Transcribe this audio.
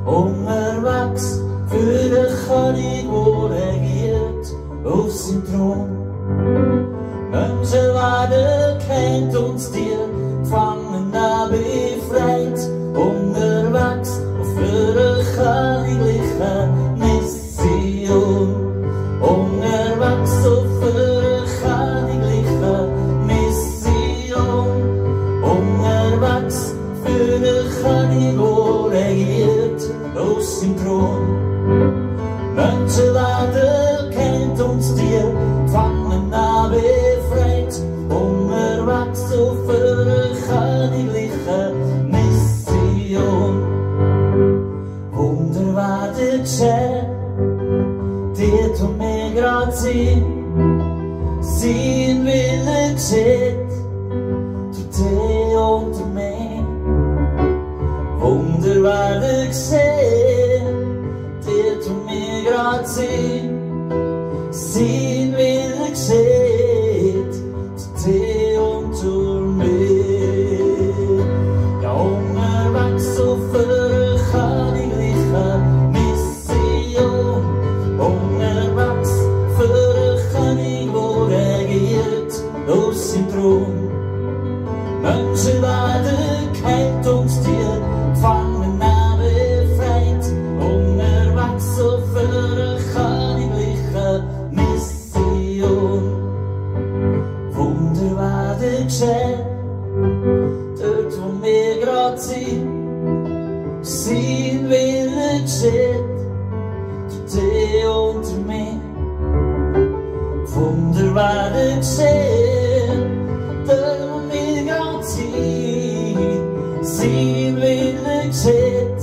unterwegs für den König, der regiert auf seinem Thron. Menschen werden kennt und die Gefangenen befreit, unterwegs für eine königliche Mission. Unterwegs für eine königliche Mission. Unterwegs für den König, der regiert auf seinem Thron. Menschen werden kennt und die Gefangenen befreit, unterwegs für eine königliche Mission. Wunder werden geschehen, dort wo wir grad sind, sein Wille geschieht, durch dich und durch mich. Wunder werden geschehen, dort wo wir grad sind, sein Wille geschieht, durch dich und durch mich. Ja, unterwegs für eine königliche Mission. Unterwegs für einen König, der regiert auf seinem Thron. Menschen werden kennt und die Gefangenen befreit, unterwegs für eine königliche Mission. Wunder werden geschehen, dort wo wir grad sind, sein Wille geschieht, durch dich und durch mich. Wunder werden geschehen, dort wo wir grad sind, sein Wille geschieht,